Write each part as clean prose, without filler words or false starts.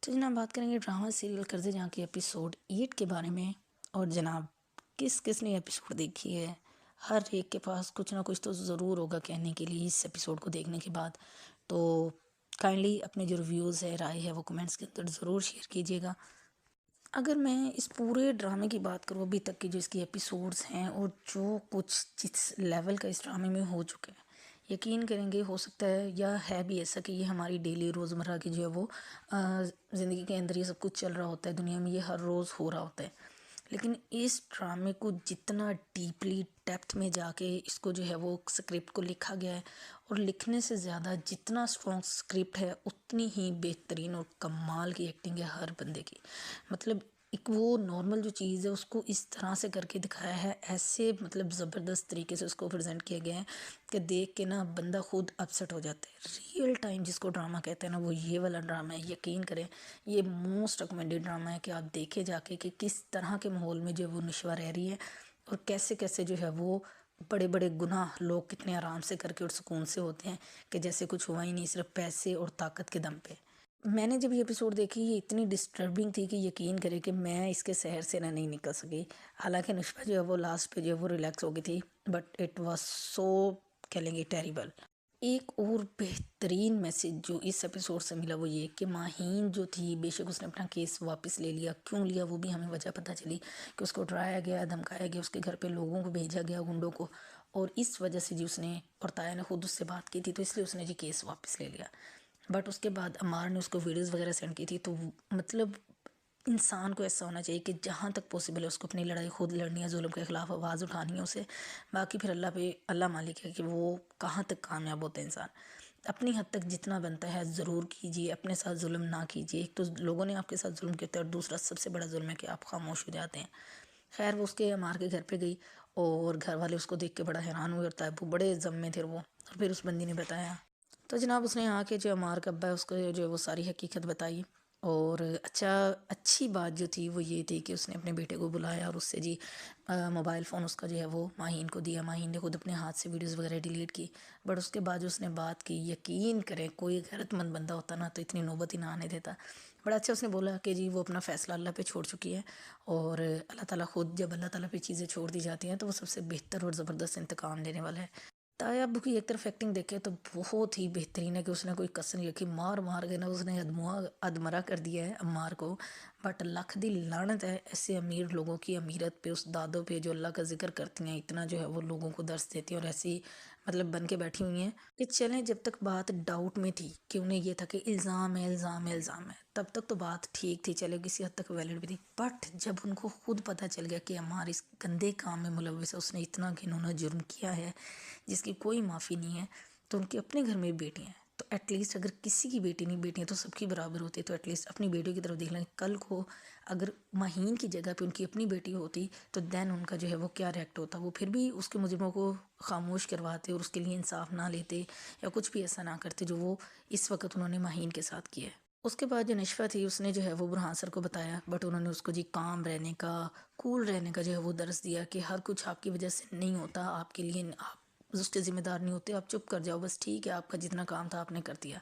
تو جناب بات کریں گے ڈرامہ سیریل قرضے جہاں کے ایپیسوڈ 8 کے بارے میں۔ اور جناب کس کس نے ایپیسوڈ دیکھی ہے، ہر ایک کے پاس کچھ نہ کچھ تو ضرور ہوگا کہنے کے لیے اس ایپیسوڈ کو دیکھنے کے بعد۔ تو کائنڈلی اپنے جو ریویوز ہے، رائے ہے، وہ کمنٹس کے اندر ضرور شیئر کیجیے گا۔ اگر میں اس پورے ڈرامے کی بات کروں ابھی تک کی جو اس کی ایپیسوڈز ہیں اور جو کچھ جس لیول کا اس ڈرامے میں ہو چکے ہیں، یقین کریں گے ہو سکتا ہے یا ہے بھی ایسا کہ یہ ہماری ڈیلی روزمرہ کی جو ہے وہ زندگی کے اندر یہ سب کچھ چل رہا ہوتا ہے، دنیا میں یہ ہر روز ہو رہا ہوتا ہے، لیکن اس ڈرامے کو جتنا ڈیپلی ڈیپتھ میں جا کے اس کو جو ہے وہ اسکرپٹ کو لکھا گیا ہے، اور لکھنے سے زیادہ جتنا اسٹرانگ اسکرپٹ ہے اتنی ہی بہترین اور کمال کی ایکٹنگ ہے ہر بندے کی۔ مطلب ایک وہ نارمل جو چیز ہے اس کو اس طرح سے کر کے دکھایا ہے، ایسے مطلب زبردست طریقے سے اس کو پریزنٹ کیا گیا ہے کہ دیکھ کے نا بندہ خود اپسٹ ہو جاتا ہے۔ ریئل ٹائم جس کو ڈرامہ کہتے ہیں نا، وہ یہ والا ڈرامہ ہے۔ یقین کریں یہ موسٹ ریکمینڈیڈ ڈرامہ ہے کہ آپ دیکھے جا کے کہ کس طرح کے ماحول میں جو وہ نشوہ رہ رہی ہے، اور کیسے کیسے جو ہے وہ بڑے بڑے گناہ لوگ کتنے آرام سے کر کے اور سکون سے ہوتے ہیں کہ جیسے کچھ ہوا ہی نہیں، صرف پیسے اور طاقت کے دم پہ۔ میں نے جب یہ ایپیسوڈ دیکھی یہ اتنی ڈسٹربنگ تھی کہ یقین کرے کہ میں اس کے سحر سے نہ نہیں نکل سکی۔ حالانکہ نشوہ جو ہے وہ لاسٹ پہ جو ہے وہ ریلیکس ہو گئی تھی، بٹ اٹ واز سو کہہ لیں گے ٹیریبل۔ ایک اور بہترین میسج جو اس ایپیسوڈ سے ملا وہ یہ کہ ماہین جو تھی، بے شک اس نے اپنا کیس واپس لے لیا، کیوں لیا وہ بھی ہمیں وجہ پتہ چلی کہ اس کو ڈرایا گیا، دھمکایا گیا، اس کے گھر پہ لوگوں کو بھیجا گیا، گنڈوں کو، اور اس وجہ سے جی اس نے، اور تایا نے خود اس سے بات کی تھی تو اس لیے اس نے جی کیس واپس لے لیا۔ بٹ اس کے بعد عمار نے اس کو ویڈیوز وغیرہ سینڈ کی تھی، تو مطلب انسان کو ایسا ہونا چاہیے کہ جہاں تک پاسبل ہے اس کو اپنی لڑائی خود لڑنی ہے، ظلم کے خلاف آواز اٹھانی ہے اسے، باقی پھر اللہ مالک ہے کہ وہ کہاں تک کامیاب ہوتا ہے انسان۔ اپنی حد تک جتنا بنتا ہے ضرور کیجیے، اپنے ساتھ ظلم نہ کیجیے۔ ایک تو لوگوں نے آپ کے ساتھ ظلم کیا ہوتا ہے، اور دوسرا سب سے بڑا ظلم ہے کہ آپ خاموش ہو جاتے ہیں۔ خیر وہ اس کے عمار کے گھر پہ گئی اور گھر والے اس کو دیکھ کے بڑا حیران ہوئے، اور وہ بڑے غم میں تھے وہ، اور پھر اس بندی نے بتایا تو جناب اس نے آ کے جو عمار کا ابا ہے اس کو جو ہے وہ ساری حقیقت بتائی۔ اور اچھی بات جو تھی وہ یہ تھی کہ اس نے اپنے بیٹے کو بلایا اور اس سے جی موبائل فون اس کا جو ہے وہ ماہین کو دیا۔ ماہین نے خود اپنے ہاتھ سے ویڈیوز وغیرہ ڈیلیٹ کی، بٹ اس کے بعد جو اس نے بات کی، یقین کریں کوئی غیرت مند بندہ ہوتا نا تو اتنی نوبت ہی نہ آنے دیتا۔ بڑا اچھا اس نے بولا کہ جی وہ اپنا فیصلہ اللہ پہ چھوڑ چکی ہے، اور اللہ تعالیٰ خود جب اللہ تعالیٰ پہ چیزیں چھوڑ دی جاتی ہیں تو وہ سب سے بہتر اور زبردست انتقام لینے والا ہے۔ تایا ابو کی ایک طرف ایکٹنگ دیکھے تو بہت ہی بہترین ہے کہ اس نے کوئی کسر نہیں رکھی، مار مار کے نا اس نے ادمرا کر دیا ہے عمار کو۔ بٹ لاکھ دی لعنت ہے ایسے امیر لوگوں کی امیرت پہ، اس دادوں پہ جو اللہ کا ذکر کرتی ہیں، اتنا جو ہے وہ لوگوں کو درس دیتی ہیں اور ایسی مطلب بن کے بیٹھی ہوئی ہیں کہ چلیں جب تک بات ڈاؤٹ میں تھی کہ انہیں یہ تھا کہ الزام ہے الزام ہے الزام ہے، تب تک تو بات ٹھیک تھی، چلے کسی حد تک ویلڈ بھی تھی۔ بٹ جب ان کو خود پتہ چل گیا کہ عمار اس گندے کام میں ملوث ہے، اس نے اتنا گھناؤنا جرم کیا ہے جس کی کوئی معافی نہیں ہے، تو ان کے اپنے گھر میں بھی بیٹیاں ہیں، تو ایٹ لیسٹ اگر کسی کی بیٹی نہیں، بیٹیاں تو سب کی برابر ہوتی ہے، تو ایٹ لیسٹ اپنی بیٹیوں کی طرف دیکھ لیں۔ کل کو اگر ماہین کی جگہ پہ ان کی اپنی بیٹی ہوتی تو دین ان کا جو ہے وہ کیا ریئیکٹ ہوتا، وہ پھر بھی اس کے مجرموں کو خاموش کرواتے اور اس کے لیے انصاف نہ لیتے، یا کچھ بھی ایسا نہ کرتے جو وہ اس وقت انہوں نے ماہین کے ساتھ کیا ہے۔ اس کے بعد جو نشوہ تھی اس نے جو ہے وہ برہان سر کو بتایا، بٹ انہوں نے اس کو جی کام رہنے کا، کول رہنے کا جو ہے وہ درس دیا کہ ہر کچھ آپ کی وجہ سے نہیں ہوتا، آپ کے لیے آپ اس کے ذمہ دار نہیں ہوتے، آپ چپ کر جاؤ بس، ٹھیک ہے آپ کا جتنا کام تھا آپ نے کر دیا۔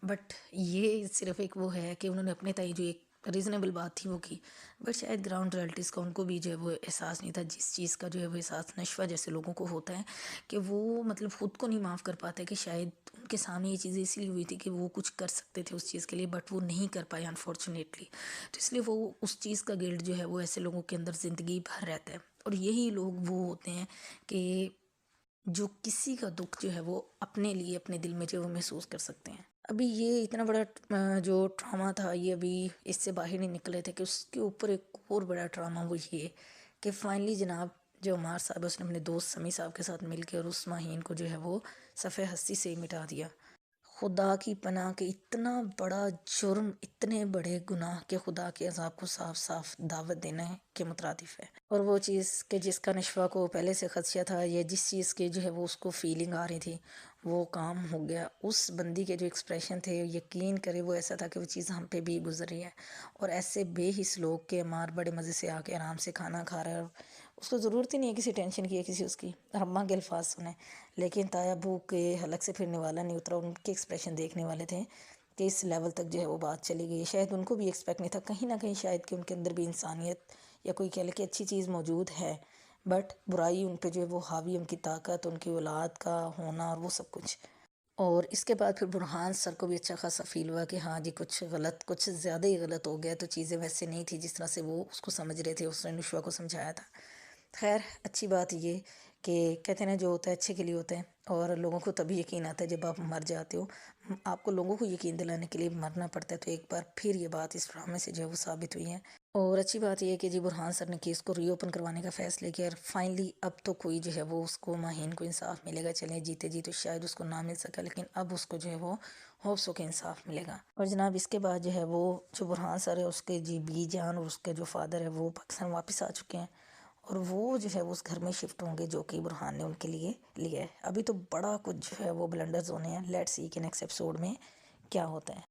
بٹ یہ صرف ایک وہ ہے کہ انہوں نے اپنے تئیں جو ایک ریزنیبل بات تھی وہ کی، بٹ شاید گراؤنڈ ریئلٹیز کا ان کو بھی جو ہے وہ احساس نہیں تھا، جس چیز کا جو ہے وہ احساس نشوہ جیسے لوگوں کو ہوتا ہے کہ وہ مطلب خود کو نہیں معاف کر پاتے، کہ شاید ان کے سامنے یہ چیزیں اس لیے ہوئی تھی کہ وہ کچھ کر سکتے تھے اس چیز کے لیے، بٹ وہ نہیں کر پائے انفارچونیٹلی، تو اس لیے وہ اس چیز کا گلٹ جو ہے وہ ایسے لوگوں کے اندر زندگی بھر رہتا ہے۔ اور یہی لوگ وہ ہوتے ہیں کہ جو کسی کا دکھ جو ہے وہ اپنے لیے اپنے دل میں جو ہے وہ محسوس کر سکتے ہیں۔ ابھی یہ اتنا بڑا جو ٹراما تھا یہ ابھی اس سے باہر نہیں نکلے تھے کہ اس کے اوپر ایک اور بڑا ٹراما وہ یہ کہ فائنلی جناب جو عمار صاحب اس نے اپنے دوست سمیع صاحب کے ساتھ مل کے اور اس ماہین کو جو ہے وہ صفحہ ہستی سے مٹا دیا۔ خدا کی پناہ کہ اتنا بڑا جرم، اتنے بڑے گناہ کے خدا کے عذاب کو صاف صاف دعوت دینا ہے کہ مترادف ہے، اور وہ چیز کہ جس کا نشوہ کو پہلے سے خدشہ تھا، یا جس چیز کے جو ہے وہ اس کو فیلنگ آ رہی تھی وہ کام ہو گیا۔ اس بندی کے جو ایکسپریشن تھے یقین کرے وہ ایسا تھا کہ وہ چیز ہم پہ بھی گزر رہی ہے، اور ایسے بے حس لوگ کے عمار بڑے مزے سے آ کے آرام سے کھانا کھا رہا ہے، اور اس کو ضرورت ہی نہیں ہے کسی ٹینشن کی ہے کسی اس کی اماں کے الفاظ سنیں، لیکن تایا ابو کے حلق سے پھرنے والا نہیں اترا، ان کے ایکسپریشن دیکھنے والے تھے کہ اس لیول تک جو ہے وہ بات چلی گئی. شاید ان کو بھی ایکسپیکٹ نہیں تھا کہیں نہ کہیں، شاید کہ ان کے اندر بھی انسانیت یا کوئی کہہ لے کہ اچھی چیز موجود ہے، بٹ برائی ان پہ جو ہے وہ حاوی، ان کی طاقت، ان کی اولاد کا ہونا اور وہ سب کچھ. اور اس کے بعد پھر برہان سر کو بھی اچھا خاصا فیل ہوا کہ ہاں جی کچھ غلط، کچھ زیادہ ہی غلط ہو گیا، تو چیزیں ویسے نہیں تھی جس طرح سے وہ اس کو سمجھ رہے تھے، اس نے نشوا کو سمجھایا تھا. خیر اچھی بات یہ کہ کہتے ہیں نا جو ہوتا ہے اچھے کے لیے ہوتا ہے، اور لوگوں کو تبھی یقین آتا ہے جب آپ مر جاتے ہو. آپ کو لوگوں کو یقین دلانے کے لیے مرنا پڑتا ہے، تو ایک بار پھر یہ بات اس ڈرامے سے جو ہے وہ ثابت ہوئی ہے. اور اچھی بات یہ ہے کہ جی برہان سر نے کیس کو ری اوپن کروانے کا فیصلہ کیا، اور فائنلی اب تو کوئی جو ہے وہ اس کو، ماہین کو انصاف ملے گا. چلیں جیتے جی تو شاید اس کو نہ مل سکا، لیکن اب اس کو جو ہے وہ ہوپس ہو کے انصاف ملے گا. اور جناب اس کے بعد جو ہے وہ جو برہان سر ہے، اس کے جی بی جان اور اس کے جو فادر ہے وہ پاکستان واپس آ چکے ہیں، اور وہ جو ہے اس گھر میں شفٹ ہوں گے جو کہ برہان نے ان کے لیے لیا ہے. ابھی تو بڑا کچھ جو ہے وہ بلنڈرز ہونے ہیں. لیٹس سی کہ نیکسٹ ایپیسوڈ میں کیا ہوتا ہے.